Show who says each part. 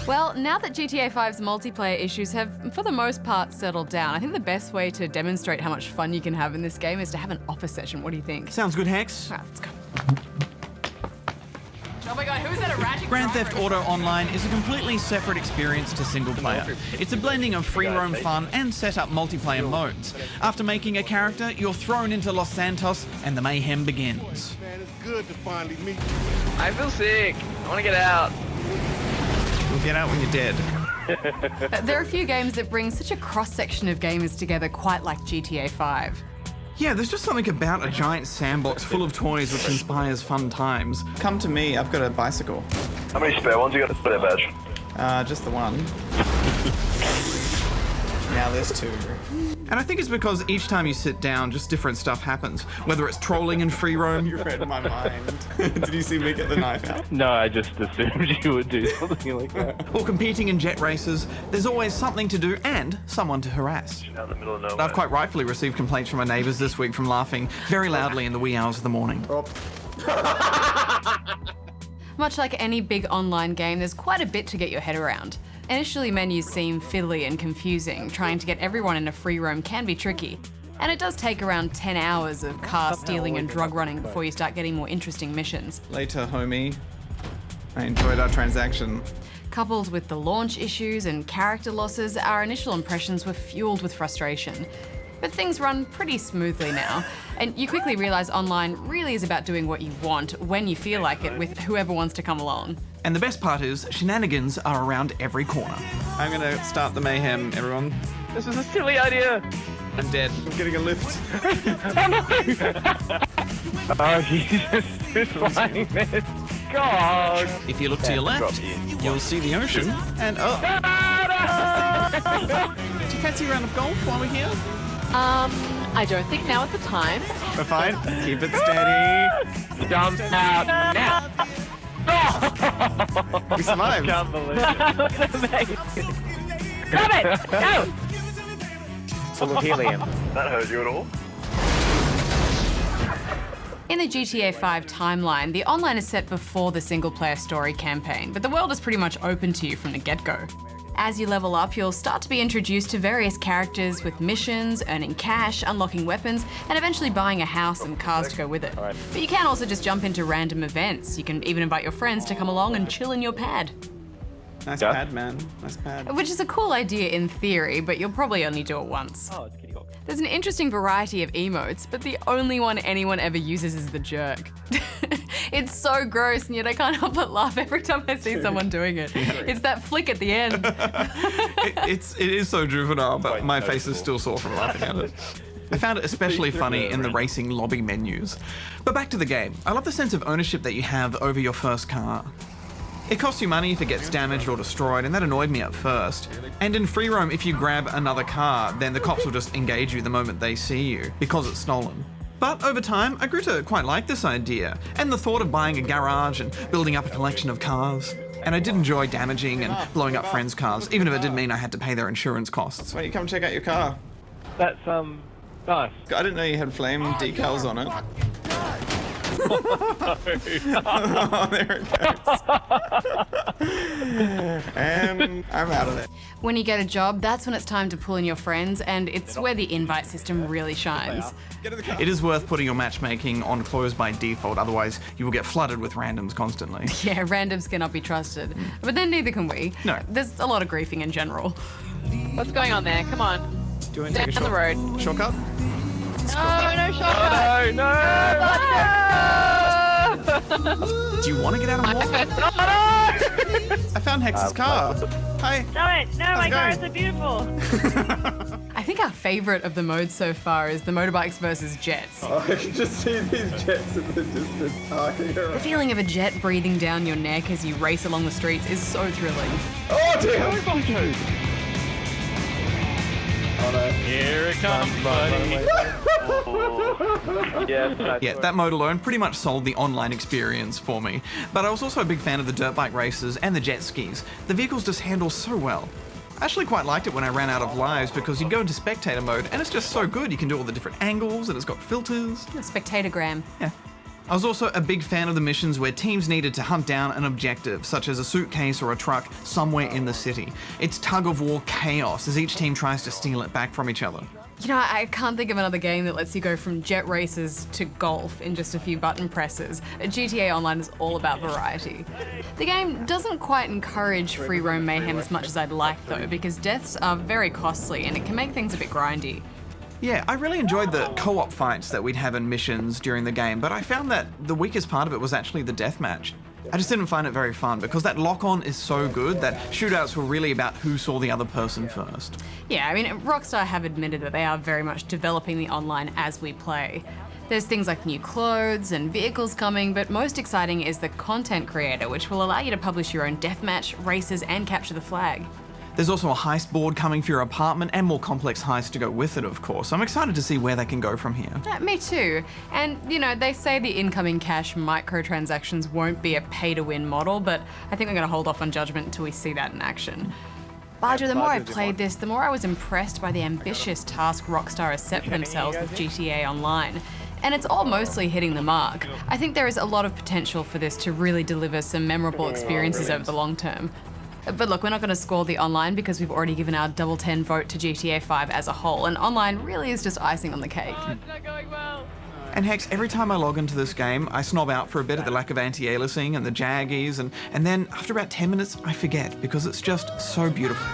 Speaker 1: Well, now that GTA 5's multiplayer issues have, for the most part, settled down, I think the best way to demonstrate how much fun you can have in this game is to have an office session. What do you think?
Speaker 2: Sounds good, Hex.
Speaker 1: All right, let's go. Oh my god, who's that erratic
Speaker 2: Grand
Speaker 1: driver?
Speaker 2: Theft Auto Online is a completely separate experience to single player. It's a blending of free roam fun and set up multiplayer modes. After making a character, you're thrown into Los Santos and the mayhem begins.
Speaker 3: Man, it's good to finally meet you.
Speaker 4: I feel sick. I want to get out.
Speaker 2: You'll get out when you're dead.
Speaker 1: There are a few games that bring such a cross-section of gamers together, quite like GTA 5.
Speaker 2: Yeah, there's just something about a giant sandbox full of toys which inspires fun times.
Speaker 5: Come to me, I've got a bicycle.
Speaker 6: How many spare ones you got for that badge?
Speaker 5: Just the one. Now there's two.
Speaker 2: And I think it's because each time you sit down, just different stuff happens. Whether it's trolling and free roam.
Speaker 5: You read my mind. Did you see me get the knife out?
Speaker 6: No, I just assumed you would do something like that.
Speaker 2: Or competing in jet races, there's always something to do and someone to harass.
Speaker 6: Out in the middle of nowhere.
Speaker 2: I've quite rightfully received complaints from my neighbours this week from laughing very loudly in the wee hours of the morning.
Speaker 1: Much like any big online game, there's quite a bit to get your head around. Initially, menus seem fiddly and confusing. Trying to get everyone in a free roam can be tricky. And it does take around 10 hours of car stealing and drug running before you start getting more interesting missions.
Speaker 5: Later, homie. I enjoyed our transaction.
Speaker 1: Coupled with the launch issues and character losses, our initial impressions were fueled with frustration. But things run pretty smoothly now, and you quickly realise online really is about doing what you want, when you feel like it, with whoever wants to come along.
Speaker 2: And the best part is, shenanigans are around every corner.
Speaker 5: I'm gonna start the mayhem, everyone.
Speaker 4: This is a silly idea.
Speaker 5: I'm dead. I'm getting a lift.
Speaker 4: Oh, Jesus. Who's flying this? God.
Speaker 2: If you look to your left, you'll see the ocean, and oh! Do you fancy a round of golf while we're here?
Speaker 7: I don't think now is the time.
Speaker 5: We're fine. Keep it steady.
Speaker 4: Jump out now.
Speaker 5: We survived.
Speaker 4: Can't believe it. That's amazing.
Speaker 7: Grab it! Go!
Speaker 4: Full of helium.
Speaker 6: That hurt you at all?
Speaker 1: In the GTA 5 timeline, the online is set before the single-player story campaign, but the world is pretty much open to you from the get-go. As you level up, you'll start to be introduced to various characters with missions, earning cash, unlocking weapons, and eventually buying a house and cars to go with it. But you can also just jump into random events. You can even invite your friends to come along and chill in your pad.
Speaker 5: Nice pad, man. Nice pad.
Speaker 1: Which is a cool idea in theory, but you'll probably only do it once.
Speaker 4: Oh, it's Kitty Hawk.
Speaker 1: There's an interesting variety of emotes, but the only one anyone ever uses is the jerk. It's so gross, and yet I can't help but laugh every time I see someone doing it. It's that flick at the end.
Speaker 2: It is so juvenile, but my face is still sore from laughing at it. I found it especially funny in the racing lobby menus. But back to the game. I love the sense of ownership that you have over your first car. It costs you money if it gets damaged or destroyed, and that annoyed me at first. And in free roam, if you grab another car, then the cops will just engage you the moment they see you, because it's stolen. But over time, I grew to quite like this idea, and the thought of buying a garage and building up a collection of cars. And I did enjoy damaging and blowing up friends' cars, even if it did mean I had to pay their insurance costs.
Speaker 5: Why don't you come check out your car?
Speaker 4: That's, nice.
Speaker 5: I didn't know you had flame decals on it. Oh, there it goes. And I'm out of it.
Speaker 1: When you get a job, that's when it's time to pull in your friends, and it's where the invite system really shines.
Speaker 2: It is worth putting your matchmaking on closed by default, otherwise you will get flooded with randoms constantly.
Speaker 1: Yeah, randoms cannot be trusted. But then neither can we.
Speaker 2: No.
Speaker 1: There's a lot of griefing in general.
Speaker 7: What's going on there? Come on.
Speaker 5: Do you want to take a
Speaker 7: Down the road.
Speaker 5: shortcut?
Speaker 7: No shortcut.
Speaker 4: No,
Speaker 2: Do you want to get out of war?
Speaker 5: I found Hex's car. Hi.
Speaker 8: No, my
Speaker 5: going?
Speaker 8: cars are beautiful.
Speaker 1: I think our favourite of the modes so far is the motorbikes versus jets.
Speaker 5: Oh, I can just see these jets in the distance parking
Speaker 1: The
Speaker 5: around.
Speaker 1: feeling of a jet breathing down your neck as you race along the streets is so thrilling.
Speaker 5: Oh, damn. Oh, no.
Speaker 4: Here it comes, buddy. Yes,
Speaker 2: Yeah, that mode alone pretty much sold the online experience for me. But I was also a big fan of the dirt bike races and the jet skis. The vehicles just handle so well. I actually quite liked it when I ran out of lives because you'd go into spectator mode and it's just so good. You can do all the different angles and it's got filters.
Speaker 1: Spectatogram.
Speaker 2: Yeah. I was also a big fan of the missions where teams needed to hunt down an objective, such as a suitcase or a truck somewhere in the city. It's tug-of-war chaos as each team tries to steal it back from each other.
Speaker 1: You know, I can't think of another game that lets you go from jet races to golf in just a few button presses. GTA Online is all about variety. The game doesn't quite encourage free roam mayhem as much as I'd like though, because deaths are very costly and it can make things a bit grindy.
Speaker 2: Yeah, I really enjoyed the co-op fights that we'd have in missions during the game, but I found that the weakest part of it was actually the deathmatch. I just didn't find it very fun because that lock-on is so good that shootouts were really about who saw the other person first.
Speaker 1: Yeah, I mean, Rockstar have admitted that they are very much developing the online as we play. There's things like new clothes and vehicles coming, but most exciting is the content creator, which will allow you to publish your own deathmatch, races, and capture the flag.
Speaker 2: There's also a heist board coming for your apartment and more complex heists to go with it, of course. I'm excited to see where they can go from here.
Speaker 1: Yeah, me too. And, you know, they say the incoming cash microtransactions won't be a pay-to-win model, but I think we're going to hold off on judgment until we see that in action. Badger, the more I played this, the more I was impressed by the ambitious task Rockstar has set for themselves with GTA Online. And it's all mostly hitting the mark. I think there is a lot of potential for this to really deliver some memorable experiences over the long term. But look, we're not going to score the online because we've already given our double 10 vote to GTA 5 as a whole, and online really is just icing on the cake.
Speaker 7: Oh, it's not going well.
Speaker 2: And Hex, every time I log into this game, I snob out for a bit at the lack of anti-aliasing and the jaggies, and then after about 10 minutes, I forget because it's just so beautiful.